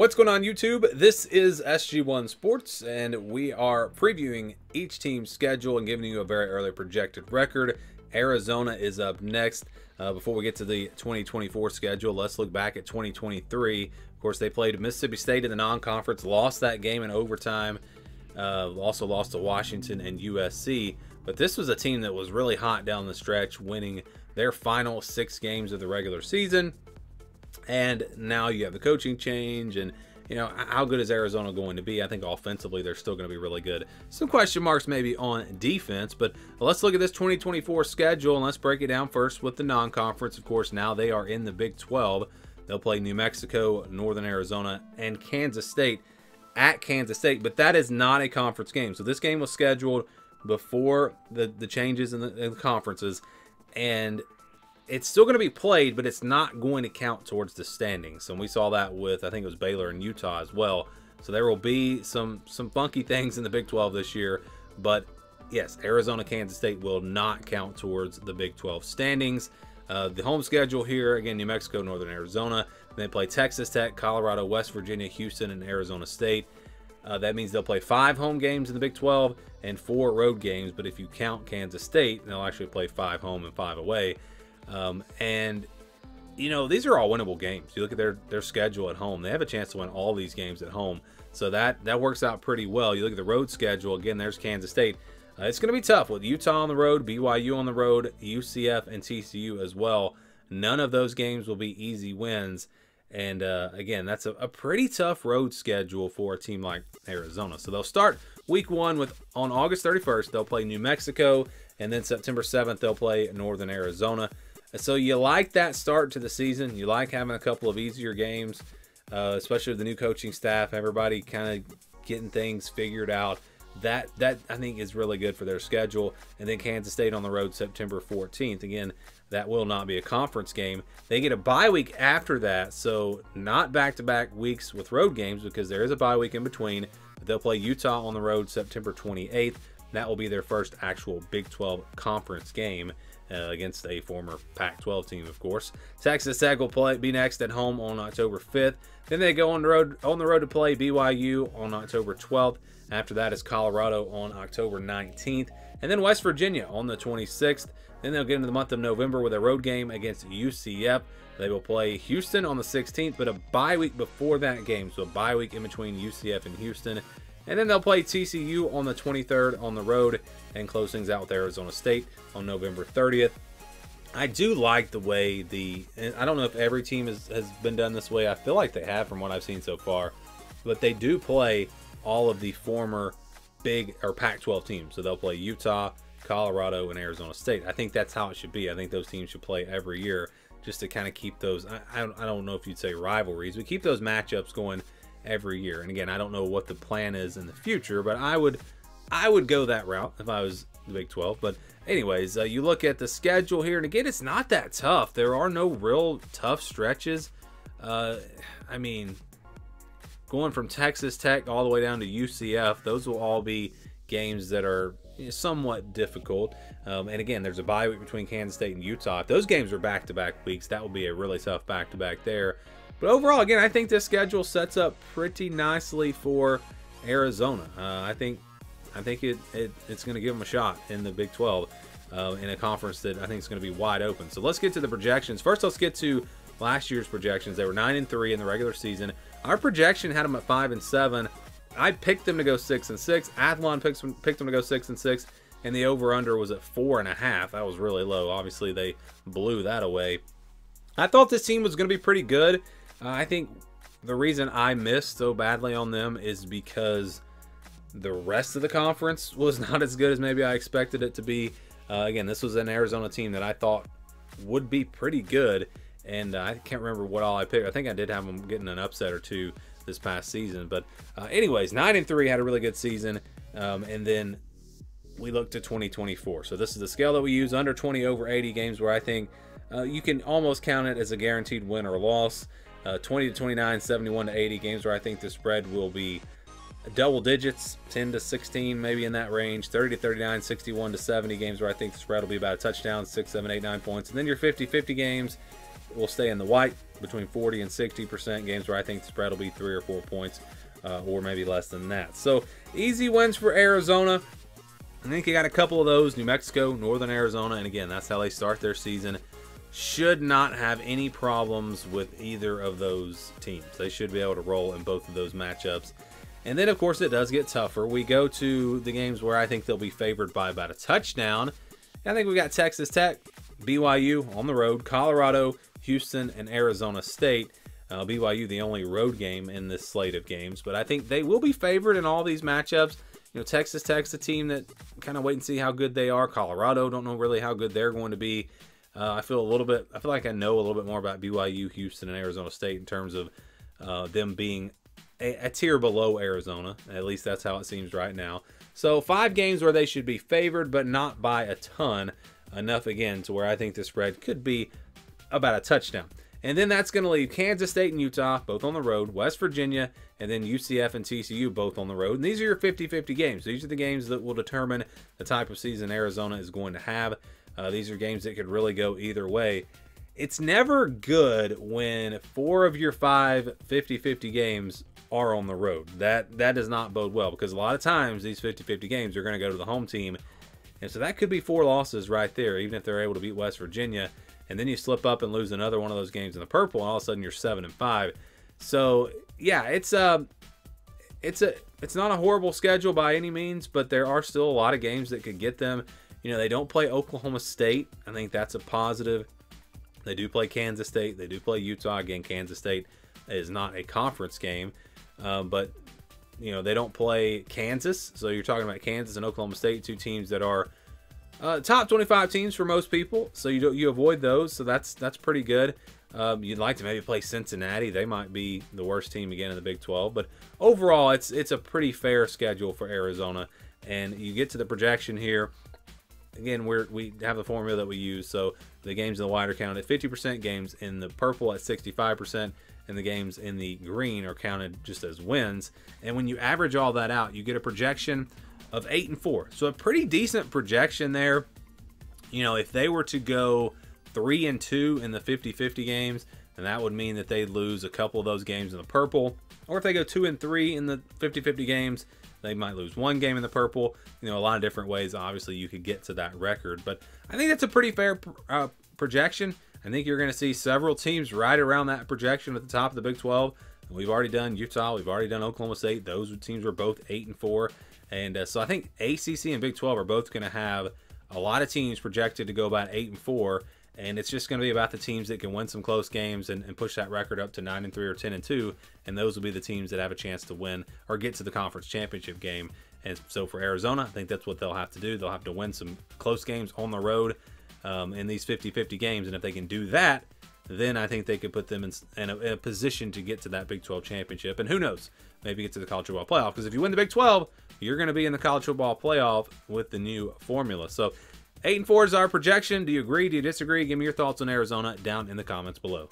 What's going on, YouTube? This is SG1 Sports, and we are previewing each team's schedule and giving you a very early projected record. Arizona is up next. Before we get to the 2024 schedule, let's look back at 2023. Of course, they played Mississippi State in the non-conference, lost that game in overtime, also lost to Washington and USC. But this was a team that was really hot down the stretch, winning their final 6 games of the regular season. And now you have the coaching change, and you know, how good is Arizona going to be? I think offensively they're still going to be really good. Some question marks maybe on defense, but let's look at this 2024 schedule and let's break it down first with the non-conference. Of course, now they are in the Big 12. They'll play New Mexico, Northern Arizona, and Kansas State at Kansas State, but that is not a conference game. So this game was scheduled before the changes in the conferences, and it's still going to be played, but it's not going to count towards the standings. And we saw that with, I think it was Baylor and Utah as well. So there will be some funky things in the Big 12 this year. But yes, Arizona, Kansas State will not count towards the Big 12 standings. The home schedule here, again, New Mexico, Northern Arizona. They play Texas Tech, Colorado, West Virginia, Houston, and Arizona State. That means they'll play 5 home games in the Big 12 and 4 road games. But if you count Kansas State, they'll actually play 5 home and 5 away. And you know, these are all winnable games. You look at their schedule at home, they have a chance to win all these games at home, so that works out pretty well. You look at the road schedule, again, there's Kansas State. It's going to be tough with Utah on the road, BYU on the road, UCF and TCU as well. None of those games will be easy wins, and again, that's a pretty tough road schedule for a team like Arizona. So they'll start week 1 on August 31st. They'll play New Mexico, and then September 7th they'll play Northern Arizona. So you like that start to the season. You like having a couple of easier games, especially with the new coaching staff, everybody kind of getting things figured out. That I think is really good for their schedule. And then Kansas State on the road September 14th. Again, that will not be a conference game. They get a bye week after that, so not back-to-back weeks with road games because there is a bye week in between. They'll play Utah on the road September 28th. That will be their first actual Big 12 conference game. Against a former Pac-12 team, of course. Texas Tech will be next at home on October 5th. Then they go on the road to play BYU on October 12th. After that is Colorado on October 19th. And then West Virginia on the 26th. Then they'll get into the month of November with a road game against UCF. They will play Houston on the 16th, but a bye week before that game. So a bye week in between UCF and Houston. And then they'll play TCU on the 23rd on the road and close things out with Arizona State on November 30th. I do like the way I don't know if every team has been done this way. I feel like they have from what I've seen so far. But they do play all of the former Big or Pac-12 teams. So they'll play Utah, Colorado, and Arizona State. I think that's how it should be. I think those teams should play every year just to kind of keep those, I don't know if you'd say rivalries, but keep those matchups going every year. And again, I don't know what the plan is in the future, but I would go that route if I was the Big 12. But anyways, you look at the schedule here, and again, it's not that tough. There are no real tough stretches. I mean, going from Texas Tech all the way down to UCF, those will all be games that are somewhat difficult. And again, there's a bye week between Kansas State and Utah. If those games are back-to-back weeks, that would be a really tough back-to-back there. But overall, again, I think this schedule sets up pretty nicely for Arizona. I think it's going to give them a shot in the Big 12 in a conference that I think is going to be wide open. So let's get to the projections. First, let's get to last year's projections. They were 9-3 in the regular season. Our projection had them at 5-7. I picked them to go 6-6. Athlon picked them to go 6-6, and the over/under was at 4.5. That was really low. Obviously, they blew that away. I thought this team was going to be pretty good. I think the reason I missed so badly on them is because the rest of the conference was not as good as maybe I expected it to be. Again, this was an Arizona team that I thought would be pretty good, and I can't remember what all I picked. I think I did have them getting an upset or two this past season. But anyways, 9-3, had a really good season, and then we looked at 2024. So this is the scale that we use, under 20, over 80 games where I think you can almost count it as a guaranteed win or loss. 20-29, 71-80 games where I think the spread will be double digits, 10-16, maybe in that range. 30-39, 61-70 games where I think the spread will be about a touchdown, 6, 7, 8, 9 points. And then your 50-50 games will stay in the white. between 40 and 60%. Games where I think the spread will be 3 or 4 points, or maybe less than that. So easy wins for Arizona. I think you got a couple of those: New Mexico, Northern Arizona, and again, that's how they start their season. Should not have any problems with either of those teams. They should be able to roll in both of those matchups. And then, of course, it does get tougher. We go to the games where I think they'll be favored by about a touchdown. I think we got Texas Tech, BYU on the road, Colorado, Houston, and Arizona State. BYU the only road game in this slate of games, but I think they will be favored in all these matchups. You know, Texas Tech's a team that kind of wait and see how good they are. Colorado, don't know really how good they're going to be. I feel like I know a little bit more about BYU, Houston, and Arizona State in terms of them being a tier below Arizona. At least that's how it seems right now. So 5 games where they should be favored, but not by a ton. Enough, again, to where I think the spread could be about a touchdown. And then that's going to leave Kansas State and Utah, both on the road, West Virginia, and then UCF and TCU, both on the road. And these are your 50-50 games. These are the games that will determine the type of season Arizona is going to have. These are games that could really go either way. It's never good when 4 of your 5 50-50 games are on the road. That does not bode well, because a lot of times these 50-50 games are going to go to the home team. And so that could be 4 losses right there, even if they're able to beat West Virginia. And then you slip up and lose another one of those games in the purple, and all of a sudden you're 7-5. So yeah, it's not a horrible schedule by any means, but there are still a lot of games that could get them. You know, they don't play Oklahoma State. I think that's a positive. They do play Kansas State. They do play Utah. Again, Kansas State is not a conference game, but you know, they don't play Kansas. So you're talking about Kansas and Oklahoma State, 2 teams that are top 25 teams for most people. So you avoid those. So that's pretty good. You'd like to maybe play Cincinnati. They might be the worst team again in the Big 12. But overall, it's a pretty fair schedule for Arizona. And you get to the projection here. Again, we have the formula that we use. So the games in the white are counted 50% games, in the purple at 65%, and the games in the green are counted just as wins. And when you average all that out, you get a projection of 8-4. So a pretty decent projection there. You know, if they were to go 3-2 in the 50-50 games, then that would mean that they'd lose a couple of those games in the purple. Or if they go 2-3 in the 50-50 games, they might lose 1 game in the purple. You know, a lot of different ways, obviously, you could get to that record. But I think that's a pretty fair projection. I think you're going to see several teams right around that projection at the top of the Big 12. We've already done Utah. We've already done Oklahoma State. Those teams were both 8-4. And so I think ACC and Big 12 are both going to have a lot of teams projected to go about 8-4. And it's just going to be about the teams that can win some close games and push that record up to 9-3 or 10-2. And those will be the teams that have a chance to win or get to the conference championship game. And so for Arizona, I think that's what they'll have to do. They'll have to win some close games on the road in these 50-50 games. And if they can do that, then I think they could put them in a position to get to that Big 12 championship. And who knows, maybe get to the college football playoff. Because if you win the Big 12, you're going to be in the college football playoff with the new formula. So 8-4 is our projection. Do you agree? Do you disagree? Give me your thoughts on Arizona down in the comments below.